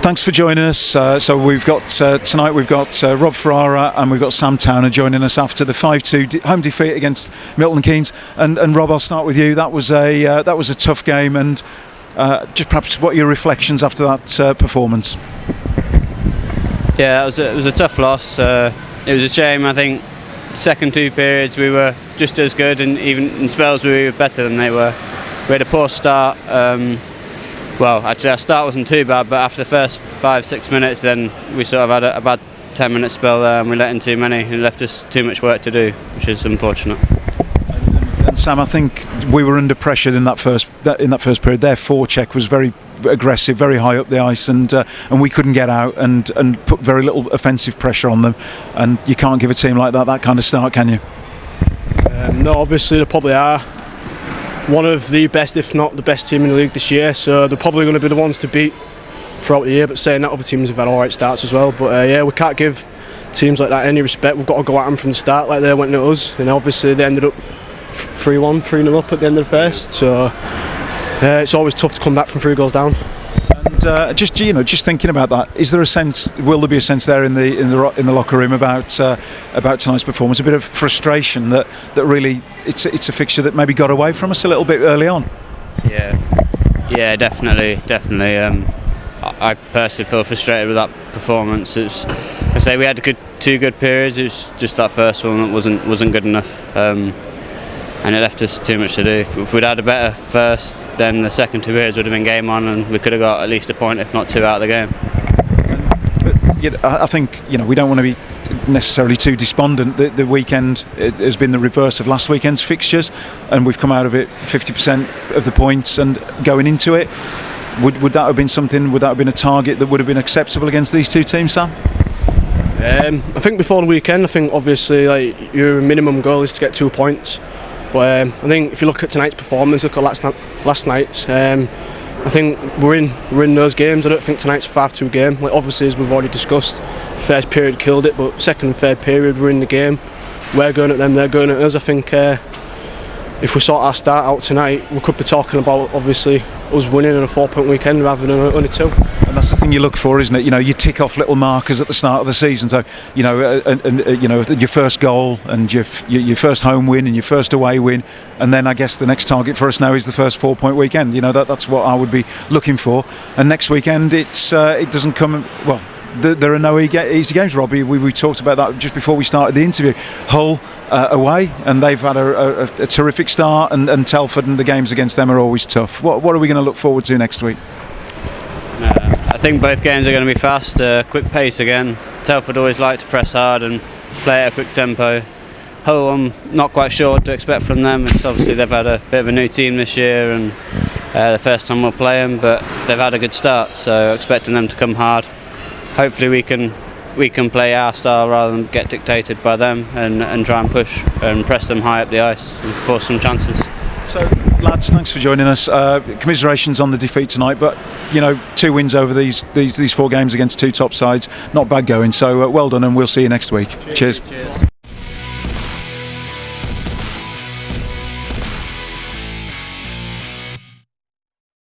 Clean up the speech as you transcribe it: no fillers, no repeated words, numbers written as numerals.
Thanks for joining us. So we've got tonight we've got Rob Ferrara and we've got Sam Towner joining us after the 5-2 home defeat against Milton Keynes. And Rob, I'll start with you. That was a tough game, and just perhaps what are your reflections after that performance? Yeah, it was a tough loss. It was a shame. I think second two periods we were just as good, and even in spells we were better than they were. We had a poor start. Well, actually our start wasn't too bad, but after the first 5-6 minutes then we sort of had a bad 10-minute spell there, and we let in too many and left us too much work to do, which is unfortunate. And Sam, I think we were under pressure in that first period. Their forecheck was very aggressive, very high up the ice, and we couldn't get out and put very little offensive pressure on them. And you can't give a team like that kind of start, can you? No, obviously they probably are one of the best, if not the best team in the league this year, so they're probably going to be the ones to beat throughout the year. But saying that, other teams have had alright starts as well. But yeah, we can't give teams like that any respect. We've got to go at them from the start like they went at us, and obviously they ended up 3-1, 3-0 up at the end of the first, so it's always tough to come back from 3 goals down. And just thinking about that, is there a sense? Will there be a sense there in the locker room about tonight's performance? A bit of frustration that really it's a fixture that maybe got away from us a little bit early on. Yeah, definitely. I personally feel frustrated with that performance. I say we had two good periods. It was just that first one that wasn't good enough. And it left us too much to do. If we'd had a better first, then the second 2 periods would have been game on, and we could have got at least a point, if not 2, out of the game. But I think we don't want to be necessarily too despondent. The weekend has been the reverse of last weekend's fixtures, and we've come out of it 50% of the points. And going into it, would that have been something? Would that have been a target that would have been acceptable against these two teams, Sam? I think before the weekend, I think obviously your minimum goal is to get 2 points. But I think if you look at tonight's performance, look at last night's, I think we're in those games. I don't think tonight's a 5-2 game. Obviously, as we've already discussed, first period killed it, but second and third period we're in the game. We're going at them, they're going at us. I think if we sort our start out tonight, we could be talking about obviously us winning on a 4-point weekend rather than only 2. And that's the thing you look for, isn't it? You tick off little markers at the start of the season. So your first goal and your first home win and your first away win, and then I guess the next target for us now is the first 4-point weekend. That's what I would be looking for. And next weekend it doesn't come well. There are no easy games, Robbie. We talked about that just before we started the interview. Hull away, and they've had a terrific start, and Telford, and the games against them are always tough. What are we going to look forward to next week? I think both games are going to be fast, quick pace again. Telford always like to press hard and play at a quick tempo. Hull, I'm not quite sure what to expect from them. It's obviously they've had a bit of a new team this year, and the first time we'll play them, but they've had a good start, so expecting them to come hard. Hopefully we can play our style rather than get dictated by them, and try and push and press them high up the ice and force some chances. So lads, thanks for joining us. Commiserations on the defeat tonight, but 2 wins over these 4 games against 2 top sides, not bad going. So well done, and we'll see you next week. Cheers.